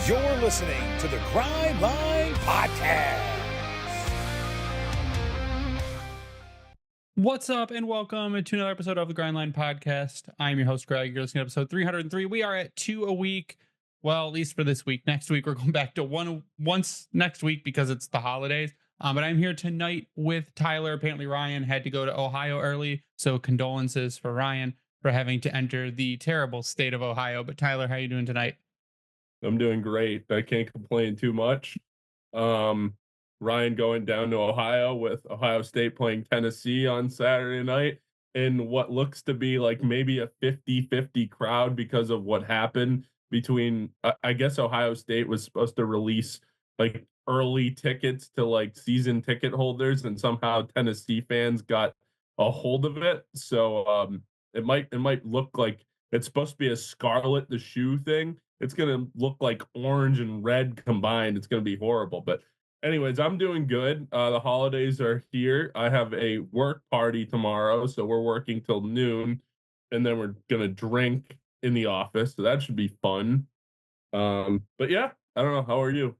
You're listening to the Grind Line Podcast. What's up, and welcome to another episode of the Grind Line Podcast. I'm your host, Greg. You're listening to episode 303. We are at 2 a week. Well, at least for this week. Next week, we're going back to once next week because it's the holidays. But I'm here tonight with Tyler. Apparently, Ryan had to go to Ohio early, so condolences for Ryan for having to enter the terrible state of Ohio. But Tyler, how are you doing tonight? I'm doing great. I can't complain too much. Ryan going down to Ohio with Ohio State playing Tennessee on Saturday night in what looks to be like maybe a 50-50 crowd because of what happened between, I guess Ohio State was supposed to release like early tickets to like season ticket holders, and somehow Tennessee fans got a hold of it. So it might look like it's supposed to be a Scarlet the Shoe thing. It's going to look like orange and red combined. It's going to be horrible. But anyways, I'm doing good. The holidays are here. I have a work party tomorrow, so we're working till noon, and then we're going to drink in the office. So that should be fun. But yeah, I don't know. How are you?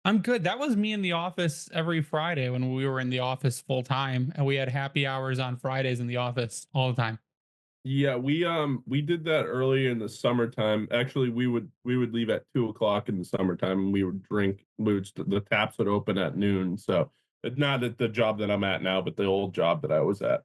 I'm good. That was me in the office every Friday when we were in the office full time, and we had happy hours on Fridays in the office all the time. Yeah, we did that early in the summertime. Actually, we would leave at 2:00 in the summertime, and we would drink. The taps would open at noon. So it's not at the job that I'm at now, but the old job that I was at.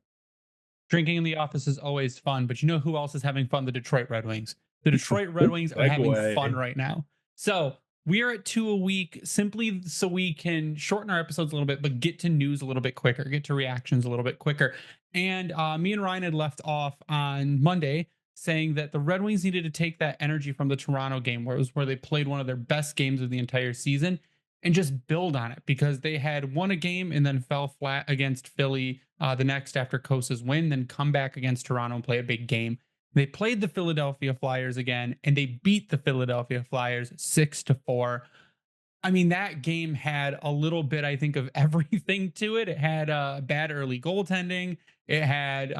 Drinking in the office is always fun, but you know who else is having fun? The Detroit Red Wings. The Detroit Red Wings are having fun right now. So we are at 2 a week simply so we can shorten our episodes a little bit, but get to news a little bit quicker, get to reactions a little bit quicker. And me and Ryan had left off on Monday saying that the Red Wings needed to take that energy from the Toronto game, where they played one of their best games of the entire season, and just build on it, because they had won a game and then fell flat against Philly the next after Kosa's win, then come back against Toronto and play a big game. They played the Philadelphia Flyers again, and they beat the Philadelphia Flyers 6-4. I mean, that game had a little bit, I think, of everything to it. It had bad early goaltending. It had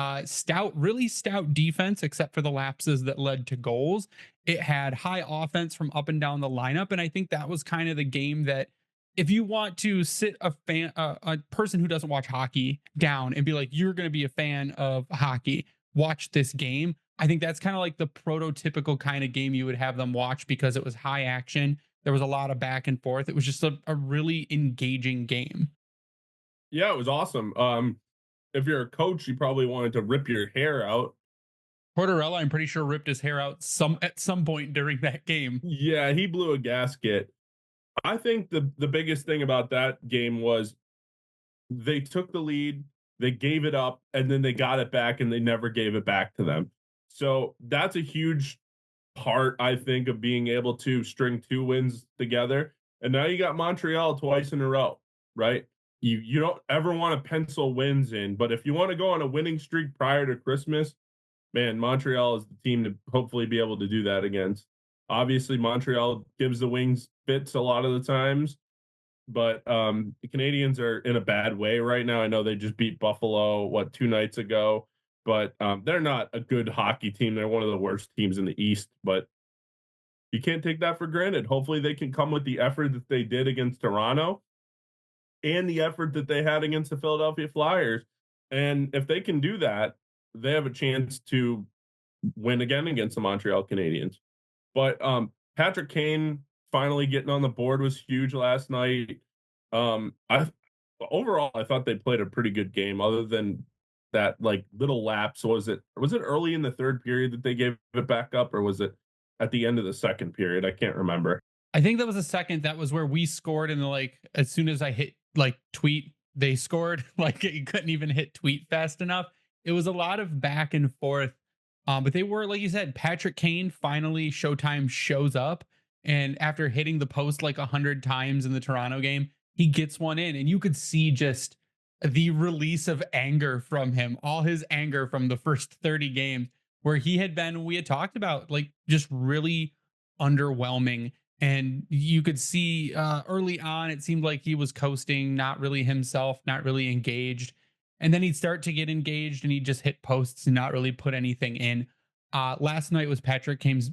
really stout defense, except for the lapses that led to goals. It had high offense from up and down the lineup. And I think that was kind of the game that, if you want to sit a person who doesn't watch hockey down and be like, you're going to be a fan of hockey, watch this game. I think that's kind of like the prototypical kind of game you would have them watch, because it was high action. There was a lot of back and forth. It was just a really engaging game. Yeah, it was awesome. If you're a coach, you probably wanted to rip your hair out. Tortorella, I'm pretty sure, ripped his hair out at some point during that game. Yeah, he blew a gasket. I think the biggest thing about that game was they took the lead, they gave it up, and then they got it back, and they never gave it back to them. So that's a huge part, I think, of being able to string 2 wins together. And now you got Montreal twice in a row, right? You don't ever want to pencil wins in, but if you want to go on a winning streak prior to Christmas, man, Montreal is the team to hopefully be able to do that against. Obviously, Montreal gives the Wings fits a lot of the times, but the Canadiens are in a bad way right now. I know they just beat Buffalo, 2 nights ago, but they're not a good hockey team. They're one of the worst teams in the East, but you can't take that for granted. Hopefully they can come with the effort that they did against Toronto and the effort that they had against the Philadelphia Flyers. And if they can do that, they have a chance to win again against the Montreal Canadiens. But Patrick Kane finally getting on the board was huge last night. Overall, I thought they played a pretty good game, other than that like little lapse. Was it early in the third period that they gave it back up, or was it at the end of the second period? I can't remember. I think that was the second. That was where we scored, and as soon as I hit tweet, they scored. You couldn't even hit tweet fast enough. It was a lot of back and forth. But they were, like you said, Patrick Kane finally, Showtime shows up, and after hitting the post 100 times in the Toronto game, he gets one in, and you could see just the release of anger from him, all his anger from the first 30 games, where we had talked about just really underwhelming. And you could see early on, it seemed like he was coasting, not really himself, not really engaged. And then he'd start to get engaged and he'd just hit posts and not really put anything in. Last night was Patrick Kane's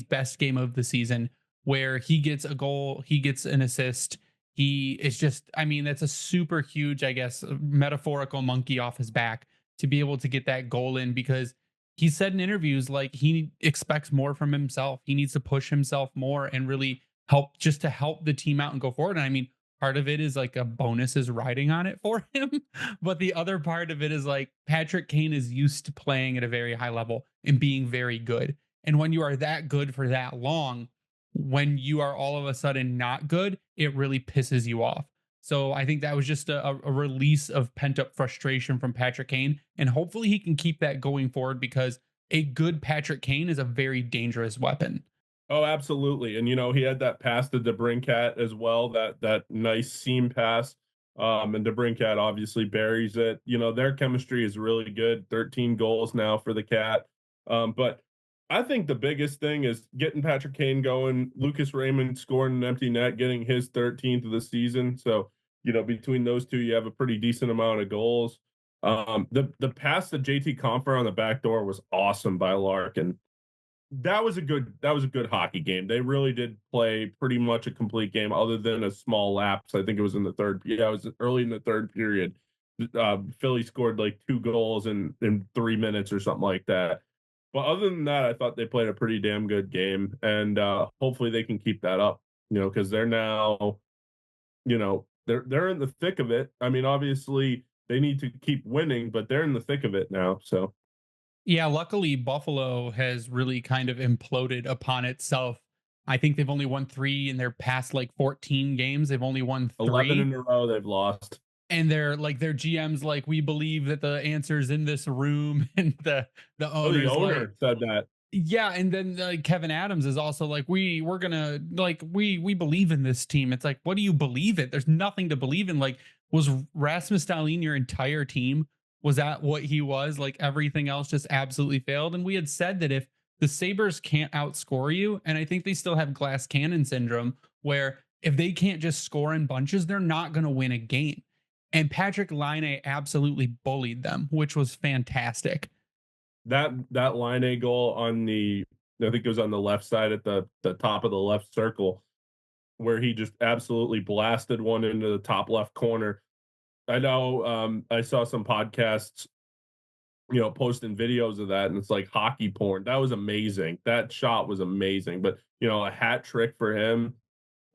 best game of the season, where he gets a goal, he gets an assist. He is just, I mean, that's a super huge, I guess, metaphorical monkey off his back to be able to get that goal in, because he said in interviews like he expects more from himself. He needs to push himself more and really help, just to help the team out and go forward. And I mean, part of it is like a bonus is riding on it for him. But the other part of it is like Patrick Kane is used to playing at a very high level and being very good. And when you are that good for that long, when you are all of a sudden not good, it really pisses you off. So I think that was just a release of pent up frustration from Patrick Kane. And hopefully he can keep that going forward, because a good Patrick Kane is a very dangerous weapon. Oh, absolutely. And he had that pass to DeBrincat as well, that nice seam pass. And DeBrincat obviously buries it. Their chemistry is really good. 13 goals now for the Cat. But I think the biggest thing is getting Patrick Kane going, Lucas Raymond scoring an empty net, getting his 13th of the season. So, between those two, you have a pretty decent amount of goals. The pass to JT Compher on the back door was awesome by Larkin. That was a good hockey game. They really did play pretty much a complete game, other than a small lapse. I think it was in the third. Yeah, it was early in the third period. Philly scored like 2 goals in 3 minutes or something like that. But other than that, I thought they played a pretty damn good game, and hopefully they can keep that up. Because they're now, they're in the thick of it. I mean, obviously they need to keep winning, but they're in the thick of it now. So. Yeah, luckily Buffalo has really kind of imploded upon itself. I think they've only won 3 in their past like 14 games. They've only won 11 3. in a row they've lost. And they're like, their GM's like, we believe that the answer's in this room, and the The owner like, said that. yeah, and then Kevin Adams is also like, we're gonna like we believe in this team. It's like, what do you believe in? There's nothing to believe in. Like, was Rasmus Dahlin your entire team? Was that what he was? Like, everything else just absolutely failed. And we had said that if the Sabres can't outscore you, and I think they still have glass cannon syndrome, where if they can't just score in bunches, they're not going to win a game. And Patrick Laine absolutely bullied them, which was fantastic. That line A goal on I think it was on the left side at the top of the left circle, where he just absolutely blasted one into the top left corner. I know I saw some podcasts, posting videos of that, and it's like hockey porn. That was amazing. That shot was amazing. But, a hat trick for him.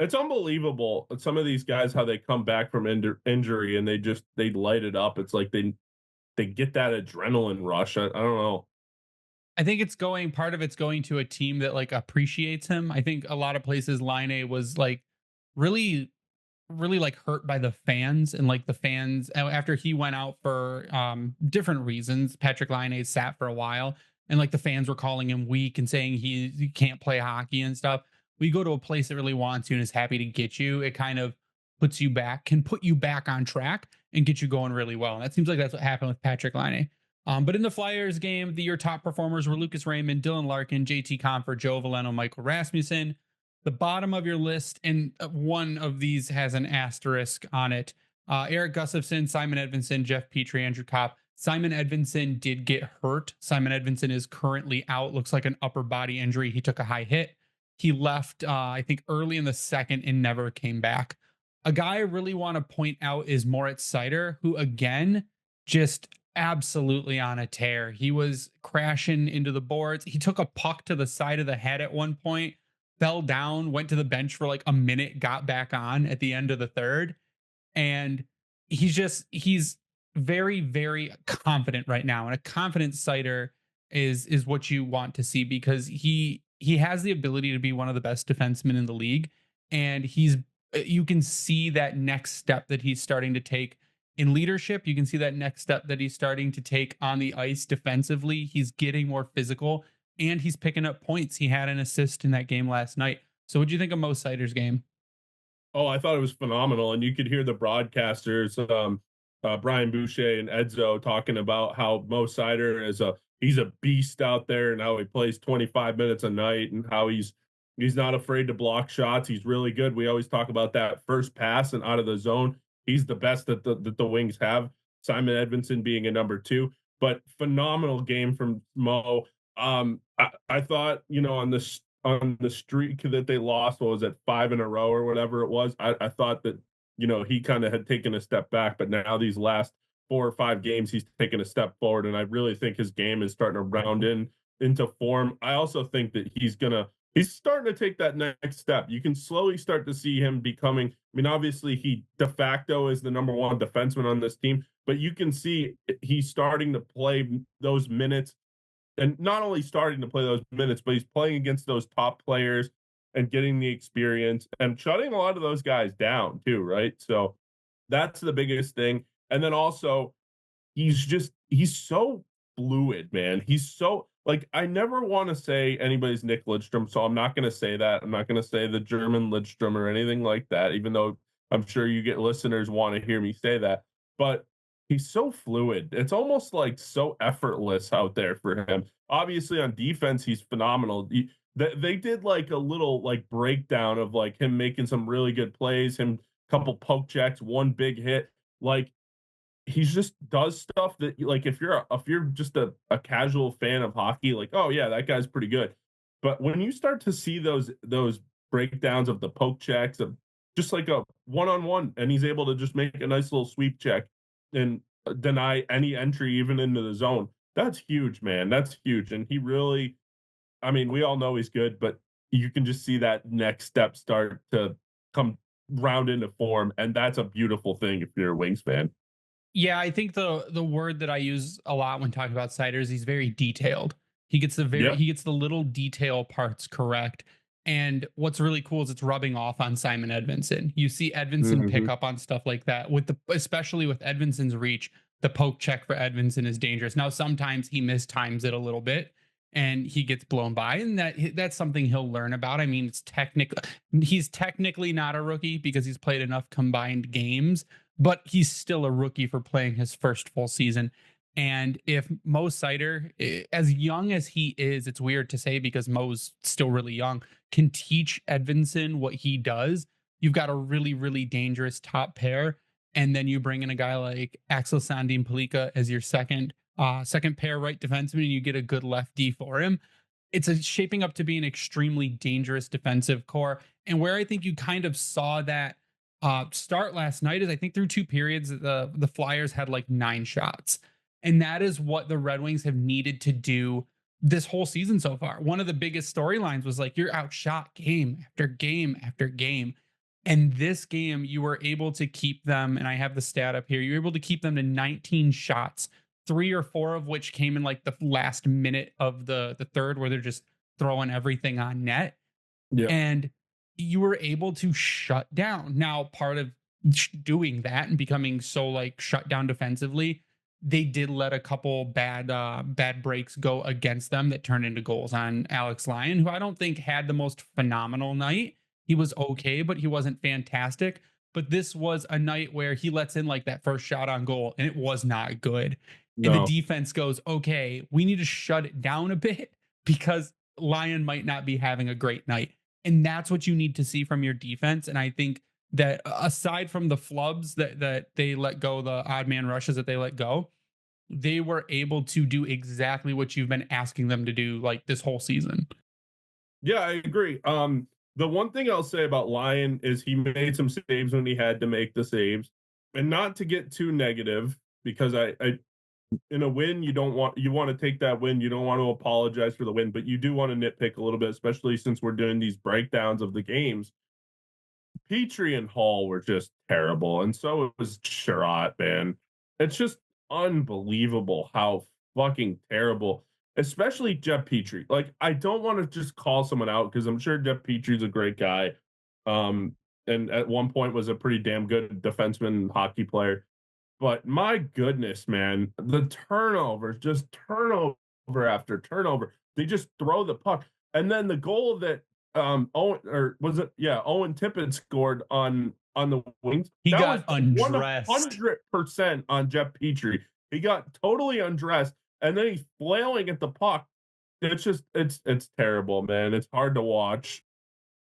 It's unbelievable. Some of these guys, how they come back from injury and they light it up. It's like they get that adrenaline rush. I don't know. I think part of it's going to a team that like appreciates him. I think a lot of places Laine was like really really like hurt by the fans, and like the fans after he went out for different reasons. Patrick Laine sat for a while, and like the fans were calling him weak and saying he can't play hockey and stuff. We go to a place that really wants you and is happy to get you. It kind of can put you back on track and get you going really well. And that seems like that's what happened with Patrick Laine. But in the Flyers game, your top performers were Lucas Raymond, Dylan Larkin, JT Compher, Joe Veleno, Michael Rasmussen. The bottom of your list, and one of these has an asterisk on it. Eric Gustafsson, Simon Edvinsson, Jeff Petrie, Andrew Kopp. Simon Edvinsson did get hurt. Simon Edvinsson is currently out. Looks like an upper body injury. He took a high hit. He left, I think, early in the second and never came back. A guy I really want to point out is Moritz Seider, who again, just absolutely on a tear. He was crashing into the boards. He took a puck to the side of the head at one point, fell down, went to the bench for like a minute, got back on at the end of the third. And he's very, very confident right now. And a confident Seider is what you want to see, because he has the ability to be one of the best defensemen in the league. And you can see that next step that he's starting to take in leadership. You can see that next step that he's starting to take on the ice defensively. He's getting more physical, and he's picking up points. He had an assist in that game last night. So what do you think of Mo Seider's game? Oh, I thought it was phenomenal. And you could hear the broadcasters, Brian Boucher and Edzo, talking about how Mo Seider he's a beast out there, and how he plays 25 minutes a night, and how he's not afraid to block shots. He's really good. We always talk about that first pass and out of the zone. He's the best that the Wings have. Simon Edvinsson being a number 2, but phenomenal game from Mo. I thought, on the streak that they lost, what was it, 5 in a row or whatever it was, I thought that, he kind of had taken a step back, but now these last 4 or 5 games, he's taken a step forward, and I really think his game is starting to round into form. I also think that he's starting to take that next step. You can slowly start to see him becoming, I mean, obviously he de facto is the number one defenseman on this team, but you can see he's starting to play those minutes, and not only starting to play those minutes, but he's playing against those top players and getting the experience and shutting a lot of those guys down too, right? So that's the biggest thing. And then also he's so fluid, man. He's so, like, I never want to say anybody's Nick Lidstrom, so I'm not going to say that. I'm not going to say the German Lidstrom or anything like that, even though I'm sure you get listeners want to hear me say that. But he's so fluid. It's almost like so effortless out there for him. Obviously on defense, he's phenomenal. They did like a little like breakdown of like him making some really good plays, him couple poke checks, one big hit. Like, he just does stuff that, like, if you're just a casual fan of hockey, like, oh yeah, that guy's pretty good. But when you start to see those breakdowns of the poke checks of just like a one-on-one, and he's able to just make a nice little sweep check and deny any entry even into the zone, that's huge, man. That's huge. And he really, I mean, we all know he's good, but you can just see that next step start to come round into form, and that's a beautiful thing if you're a Wings fan. Yeah, I think the word that I use a lot when talking about Siders, he's very detailed. He gets the little detail parts correct. And what's really cool is it's rubbing off on Simon Edvinsson. You see Edvinsson pick up on stuff like that, especially with Edvinsson's reach. The poke check for Edvinsson is dangerous. Now sometimes he mistimes it a little bit and he gets blown by, and that's something he'll learn about. I mean, he's technically not a rookie because he's played enough combined games, but he's still a rookie for playing his first full season. And if Mo Seider, as young as he is, it's weird to say because Mo's still really young, can teach Edvinsson what he does, you've got a really, really dangerous top pair. And then you bring in a guy like Axel Sandin Pellikka as your second pair right defenseman, and you get a good lefty for him. It's shaping up to be an extremely dangerous defensive core. And where I think you kind of saw that start last night is I think through 2 periods, the Flyers had like 9 shots. And that is what the Red Wings have needed to do this whole season so far. One of the biggest storylines was like, you're outshot game after game after game. And this game, you were able to keep them, and I have the stat up here, you were able to keep them to 19 shots, 3 or 4 of which came in like the last minute of the third, where they're just throwing everything on net. Yeah. And you were able to shut down. Now, part of doing that and becoming so like shut down defensively, they did let a couple bad breaks go against them that turned into goals on Alex Lyon, who I don't think had the most phenomenal night. He was okay, but he wasn't fantastic. But this was a night where he lets in like that first shot on goal, and it was not good. No. And the defense goes, okay, we need to shut it down a bit because Lyon might not be having a great night. And that's what you need to see from your defense. And I think that aside from the flubs that they let go, the odd man rushes that they let go, they were able to do exactly what you've been asking them to do like this whole season. Yeah, I agree. The one thing I'll say about Lyon is he made some saves when he had to make the saves, and not to get too negative, because I in a win, you want to take that win. You don't want to apologize for the win, but you do want to nitpick a little bit, especially since we're doing these breakdowns of the games. Petrie and Hall were just terrible, and so was Sherratt, man. It's just unbelievable how fucking terrible, especially Jeff Petrie. Like, I don't want to just call someone out because I'm sure Jeff Petrie's a great guy. And at one point was a pretty damn good defenseman and hockey player. But my goodness, man, the turnovers, just turnover after turnover. They just throw the puck. And then the goal that Owen Tippett scored on the Wings, he got undressed 100% on Jeff Petrie. He got totally undressed, and then he's flailing at the puck. It's just it's terrible, man. It's hard to watch.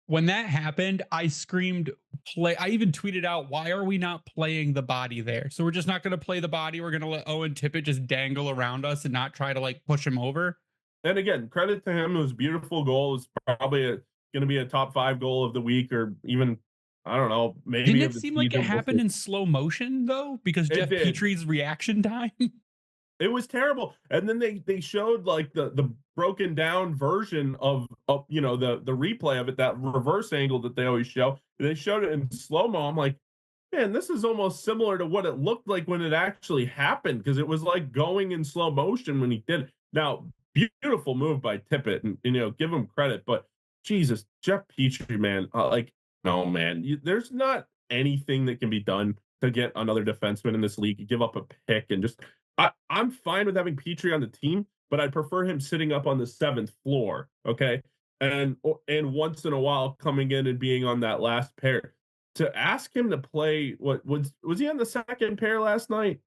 When that happened, I screamed play. I even tweeted out, why are we not playing the body there? So we're just not going to play the body. We're going to let Owen Tippett just dangle around us and not try to like push him over. And again, credit to him. It was a beautiful goal. It's probably going to be a top 5 goal of the week, or even, I don't know, maybe Didn't of it the seem like it season. happened in slow motion though? Because It Jeff did. Petry's reaction time. It was terrible. And then they showed like the broken down version of the replay of it, that reverse angle that they always show. They showed it in slow-mo. I'm like, man, this is almost similar to what it looked like when it actually happened, because it was like going in slow motion when he did it. Now, beautiful move by Tippett, and give him credit, but Jesus, Jeff Petry, man, like, no, man, there's not anything that can be done to get another defenseman in this league. You give up a pick and just I'm fine with having Petry on the team, but I'd prefer him sitting up on the 7th floor, okay? And once in a while coming in and being on that last pair. To ask him to play, what was he on the second pair last night?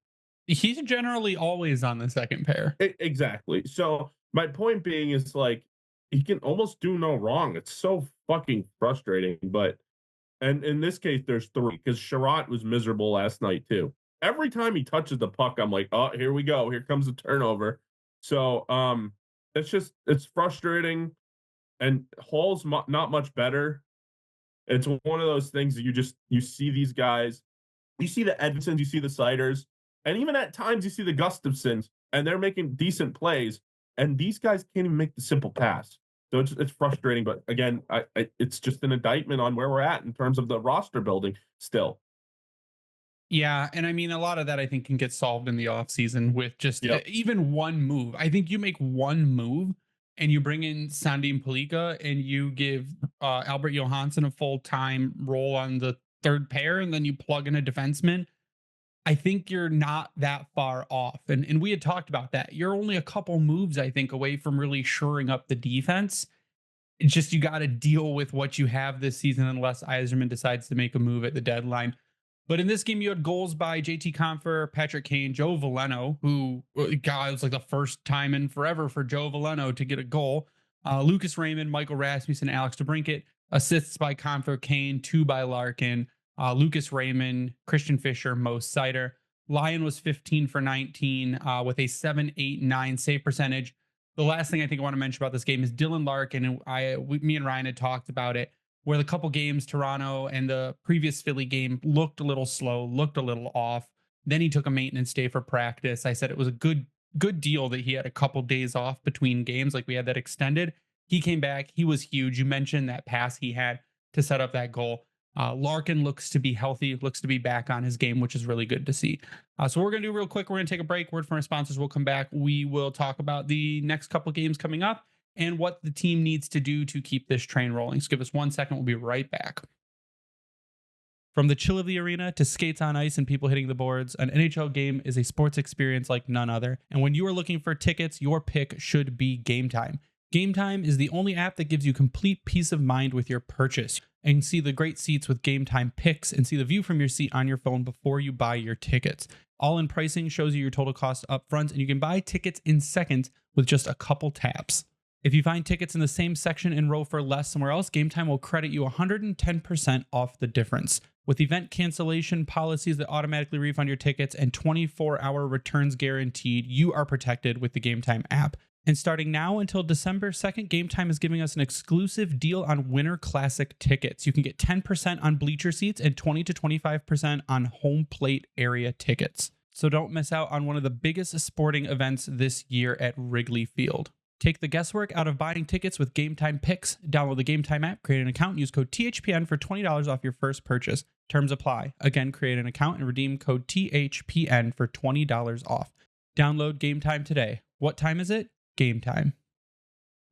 He's generally always on the second pair. Exactly. So my point being is, like, he can almost do no wrong. It's so fucking frustrating. But and in this case, there's 3, because Sherratt was miserable last night too. Every time he touches the puck, I'm like, oh, here we go. Here comes a turnover. So it's frustrating. And Hall's not much better. It's one of those things that you see these guys, you see the Edmondsons, you see the Siders, and even at times you see the Gustafsons, and they're making decent plays, and these guys can't even make the simple pass. So it's frustrating, but again, it's just an indictment on where we're at in terms of the roster building still. Yeah, and I mean, a lot of that I think can get solved in the offseason with just even one move. I think you make one move and you bring in Sandin Pellikka and you give Albert Johansson a full-time role on the third pair, and then you plug in a defenseman. I think you're not that far off. And we had talked about that. You're only a couple moves, I think, away from really shoring up the defense. It's just you got to deal with what you have this season unless Yzerman decides to make a move at the deadline. But in this game, you had goals by JT Compher, Patrick Kane, Joe Veleno, who, God, it was like the first time in forever for Joe Veleno to get a goal. Lucas Raymond, Michael Rasmussen, Alex DeBrincat. Assists by Compher, Kane, 2 by Larkin, Lucas Raymond, Christian Fischer, Mo Seider. Lyon was 15 for 19 with a 7.89 save percentage. The last thing I think I want to mention about this game is Dylan Larkin. And me and Ryan had talked about it, where the couple games, Toronto and the previous Philly game, looked a little slow, looked a little off. Then he took a maintenance day for practice. I said it was a good deal that he had a couple days off between games, like we had that extended. He came back. He was huge. You mentioned that pass he had to set up that goal. Larkin looks to be healthy, looks to be back on his game, which is really good to see. So we're going to do real quick. We're going to take a break. Word from our sponsors. We'll come back. We will talk about the next couple games coming up and what the team needs to do to keep this train rolling. So give us 1 second. We'll be right back. From the chill of the arena to skates on ice and people hitting the boards, an NHL game is a sports experience like none other. And when you are looking for tickets, your pick should be Game Time. Game Time is the only app that gives you complete peace of mind with your purchase. And see the great seats with Game Time picks and see the view from your seat on your phone before you buy your tickets. All-in pricing shows you your total cost up front, and you can buy tickets in seconds with just a couple taps. If you find tickets in the same section and row for less somewhere else, Game Time will credit you 110% off the difference. With event cancellation policies that automatically refund your tickets and 24-hour returns guaranteed, you are protected with the Game Time app. And starting now until December 2nd, Game Time is giving us an exclusive deal on Winter Classic tickets. You can get 10% on bleacher seats and 20 to 25% on home plate area tickets. So don't miss out on one of the biggest sporting events this year at Wrigley Field. Take the guesswork out of buying tickets with Game Time picks. Download the Game Time app, create an account, and use code THPN for $20 off your first purchase. Terms apply. Again, create an account and redeem code THPN for $20 off. Download Game Time today. What time is it? Game Time.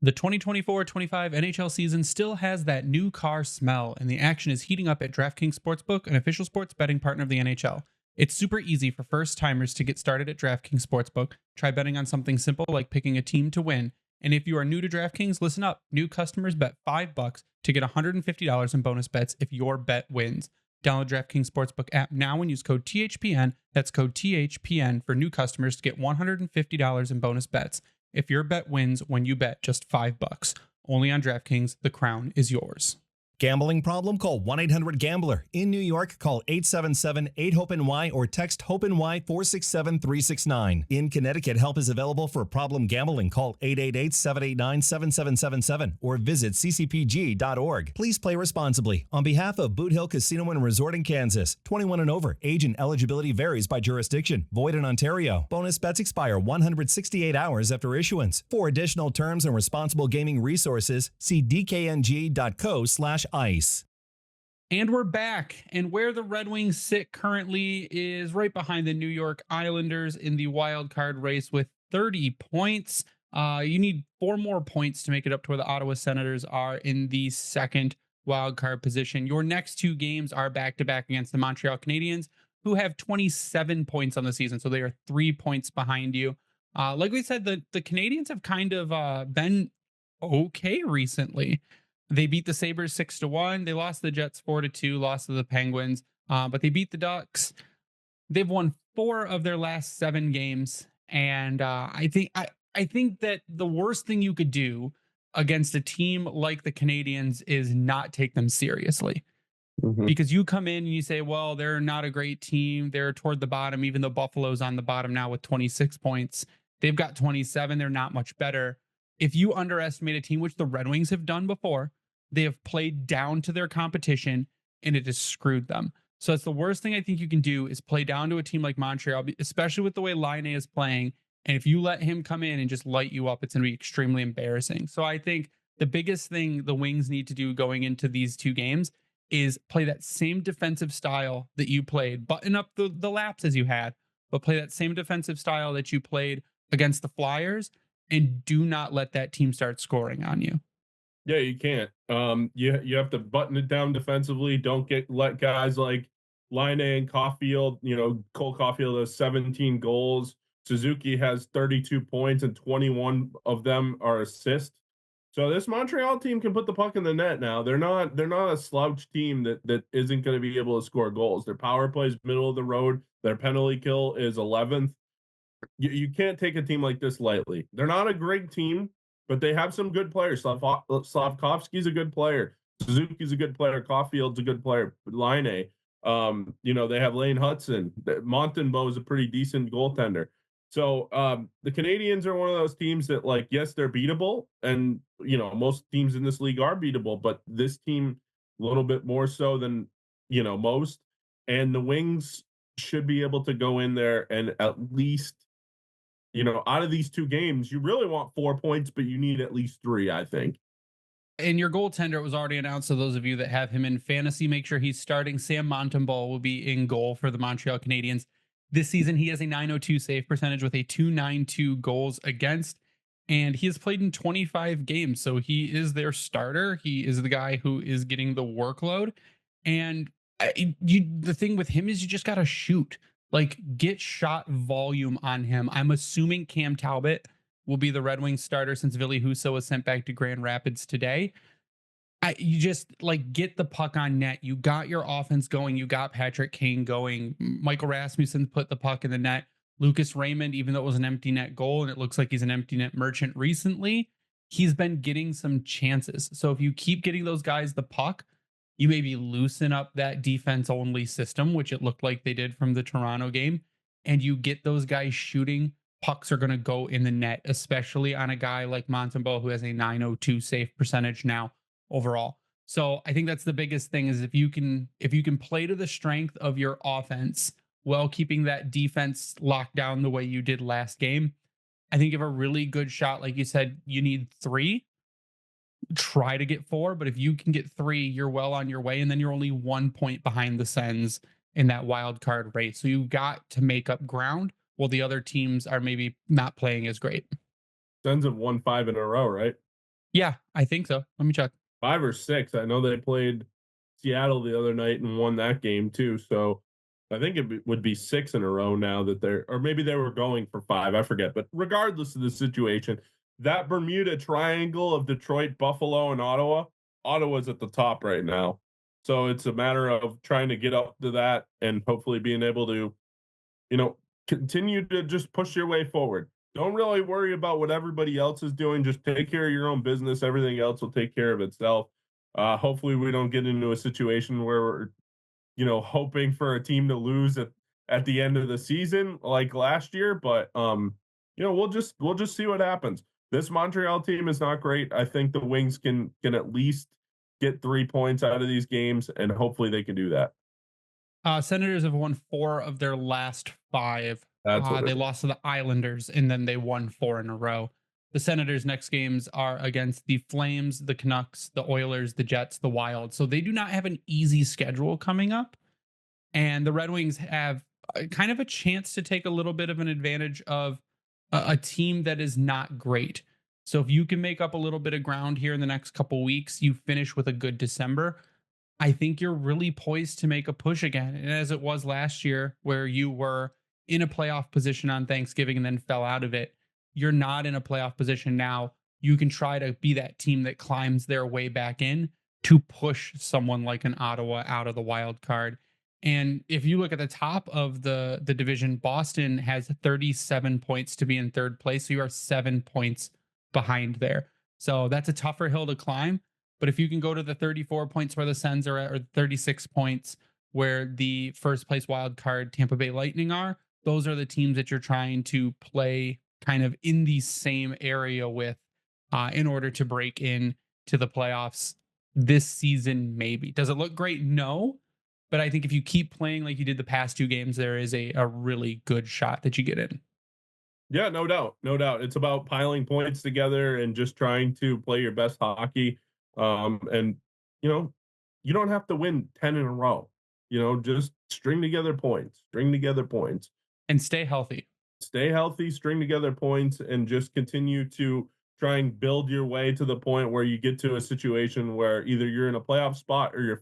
The 2024-25 NHL season still has that new car smell, and the action is heating up at DraftKings Sportsbook, an official sports betting partner of the NHL. It's super easy for first-timers to get started at DraftKings Sportsbook. Try betting on something simple like picking a team to win. And if you are new to DraftKings, listen up. New customers bet $5 to get $150 in bonus bets if your bet wins. Download DraftKings Sportsbook app now and use code THPN. That's code THPN for new customers to get $150 in bonus bets if your bet wins when you bet just $5. Only on DraftKings, the crown is yours. Gambling problem? Call 1-800-GAMBLER. In New York, call 877-8-HOPE-NY or text HOPE-NY 467-369. In Connecticut, help is available for problem gambling. Call 888-789-7777 or visit ccpg.org. Please play responsibly. On behalf of Boot Hill Casino and Resort in Kansas, 21 and over. Age and eligibility varies by jurisdiction. Void in Ontario. Bonus bets expire 168 hours after issuance. For additional terms and responsible gaming resources, see dkng.co/ice. And we're back. And where the Red Wings sit currently is right behind the New York Islanders in the wild card race with 30 points. You need 4 more points to make it up to where the Ottawa Senators are in the second wild card position. Your next 2 games are back-to-back against the Montreal Canadiens, who have 27 points on the season. So they are 3 points behind you. Like we said, the Canadiens have kind of been okay recently. They beat the Sabres 6-1. They lost the Jets 4-2, lost to the Penguins, but they beat the Ducks. They've won 4 of their last 7 games. And I think that the worst thing you could do against a team like the Canadiens is not take them seriously. Because you come in and you say, well, they're not a great team. They're toward the bottom, even though Buffalo's on the bottom now with 26 points. They've got 27. They're not much better. If you underestimate a team, which the Red Wings have done before, they have played down to their competition and it has screwed them. So it's the worst thing I think you can do is play down to a team like Montreal, especially with the way Laine is playing. And if you let him come in and just light you up, it's going to be extremely embarrassing. So I think the biggest thing the Wings need to do going into these 2 games is play that same defensive style that you played, button up the lapses you had, but play that same defensive style that you played against the Flyers, and do not let that team start scoring on you. Yeah, you can't. You have to button it down defensively. Don't let guys like Laine and Caulfield. Cole Caulfield has 17 goals. Suzuki has 32 points, and 21 of them are assists. So this Montreal team can put the puck in the net now. They're not a slouch team that isn't going to be able to score goals. Their power play is middle of the road. Their penalty kill is 11th. You can't take a team like this lightly. They're not a great team, but they have some good players. Slavkovsky's a good player. Suzuki's a good player. Caulfield's a good player. Laine, they have Lane Hudson. Montembeault is a pretty decent goaltender. So the Canadiens are one of those teams that, like, yes, they're beatable, and most teams in this league are beatable, but this team a little bit more so than most. And the Wings should be able to go in there and at least, out of these 2 games, you really want 4 points, but you need at least 3, I think. And your goaltender was already announced. So those of you that have him in fantasy, make sure he's starting. Sam Montembeault will be in goal for the Montreal Canadiens. This season, he has a .902 save percentage with a .292 goals against, and he has played in 25 games. So he is their starter. He is the guy who is getting the workload. And the thing with him is you just got to shoot. Like, get shot volume on him. I'm assuming Cam Talbot will be the Red Wings starter since Ville Husso was sent back to Grand Rapids today. You just get the puck on net. You got your offense going. You got Patrick Kane going. Michael Rasmussen put the puck in the net. Lucas Raymond, even though it was an empty net goal and it looks like he's an empty net merchant recently, he's been getting some chances. So if you keep getting those guys the puck, you maybe loosen up that defense only system, which it looked like they did from the Toronto game, and you get those guys shooting. Pucks are going to go in the net, especially on a guy like Montembeault, who has a .902 save percentage now overall. So I think that's the biggest thing, is if you can play to the strength of your offense while keeping that defense locked down the way you did last game, I think you have a really good shot. Like you said, you need 3. Try to get 4, but if you can get 3, you're well on your way, and then you're only 1 point behind the Sens in that wild card race. So you've got to make up ground while the other teams are maybe not playing as great. Sens have won 5 in a row, right? Yeah, I think so. Let me check. 5 or 6. I know they played Seattle the other night and won that game too. So I think it would be 6 in a row now that or maybe they were going for 5. I forget. But regardless of the situation, that Bermuda Triangle of Detroit, Buffalo, and Ottawa's at the top right now. So it's a matter of trying to get up to that and hopefully being able to, continue to just push your way forward. Don't really worry about what everybody else is doing. Just take care of your own business. Everything else will take care of itself. Hopefully we don't get into a situation where we're, hoping for a team to lose at the end of the season like last year. But we'll just see what happens. This Montreal team is not great. I think the Wings can at least get 3 points out of these games, and hopefully they can do that. Senators have won 4 of their last 5. They lost to the Islanders, and then they won 4 in a row. The Senators' next games are against the Flames, the Canucks, the Oilers, the Jets, the Wild. So they do not have an easy schedule coming up. And the Red Wings have kind of a chance to take a little bit of an advantage of a team that is not great. So if you can make up a little bit of ground here in the next couple weeks, you finish with a good December, I think you're really poised to make a push again. And as it was last year, where you were in a playoff position on Thanksgiving and then fell out of it, you're not in a playoff position now. You can try to be that team that climbs their way back in to push someone like an Ottawa out of the wild card. And if you look at the top of the division, Boston has 37 points to be in third place. So you are 7 points behind there. So that's a tougher hill to climb. But if you can go to the 34 points where the Sens are at, or 36 points where the first place wild card Tampa Bay Lightning are, those are the teams that you're trying to play kind of in the same area with in order to break in to the playoffs this season. Maybe. Does it look great? No. But I think if you keep playing like you did the past 2 games, there is a really good shot that you get in. Yeah, no doubt. No doubt. It's about piling points together and just trying to play your best hockey. And, you don't have to win 10 in a row. Just string together points. And stay healthy. Stay healthy, string together points, and just continue to try and build your way to the point where you get to a situation where either you're in a playoff spot or you're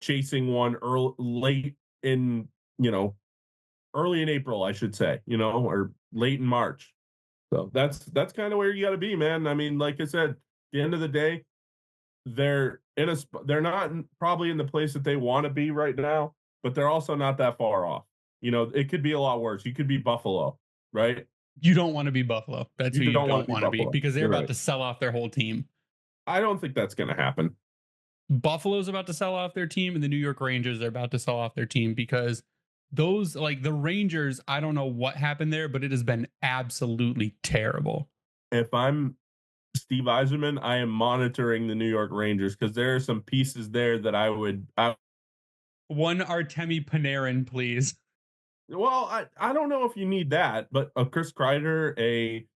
chasing one early in April, I should say, or late in March. So that's kind of where you got to be, man. I mean, like I said, at the end of the day, they're not probably in the place that they want to be right now, but they're also not that far off. It could be a lot worse. You could be Buffalo, right? You don't want to be Buffalo. That's who you don't want to be, because they're about to sell off their whole team. I don't think that's going to happen. Buffalo's about to sell off their team, and the New York Rangers are about to sell off their team, because those, like the Rangers, I don't know what happened there, but it has been absolutely terrible. If I'm Steve Yzerman, I am monitoring the New York Rangers, because there are some pieces there that one Artemi Panarin, please. Well, I don't know if you need that, but a Chris Kreider, a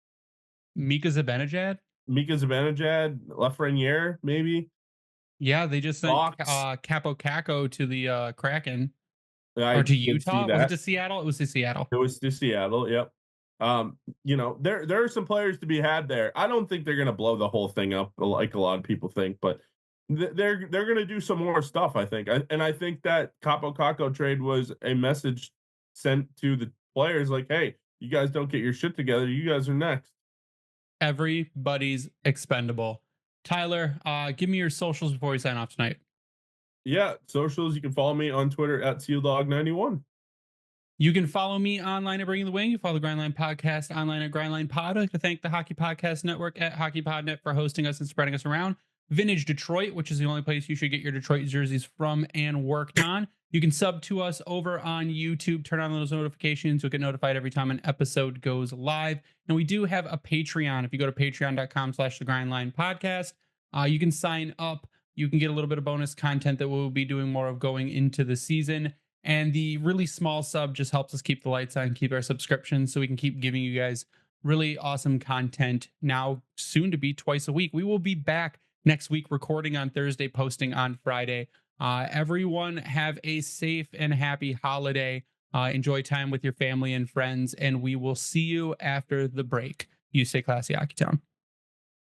Mika Zibanejad, Lafreniere, maybe. Yeah, they just sent Capo Caco to the Kraken. Or to Utah? Was it to Seattle? It was to Seattle. It was to Seattle, yep. There are some players to be had there. I don't think they're going to blow the whole thing up like a lot of people think, but they're going to do some more stuff, I think. And I think that Capo Caco trade was a message sent to the players like, hey, you guys don't get your shit together, you guys are next. Everybody's expendable. Tyler, give me your socials before we sign off tonight. Yeah, socials. You can follow me on Twitter at SealDog91. You can follow me online at Bringing the Wing. You follow the Grindline Podcast online at Grindline Pod. I'd like to thank the Hockey Podcast Network at HockeyPodNet for hosting us and spreading us around. Vintage Detroit, which is the only place you should get your Detroit jerseys from and worked on. You can sub to us over on YouTube. Turn on those notifications. You'll get notified every time an episode goes live. And we do have a Patreon. If you go to patreon.com/the Grindline Podcast, you can sign up. You can get a little bit of bonus content that we'll be doing more of going into the season. And the really small sub just helps us keep the lights on, keep our subscriptions, so we can keep giving you guys really awesome content now, soon to be twice a week. We will be back next week, recording on Thursday, posting on Friday. Everyone have a safe and happy holiday. Enjoy time with your family and friends, and we will see you after the break. You stay classy, Hockeytown.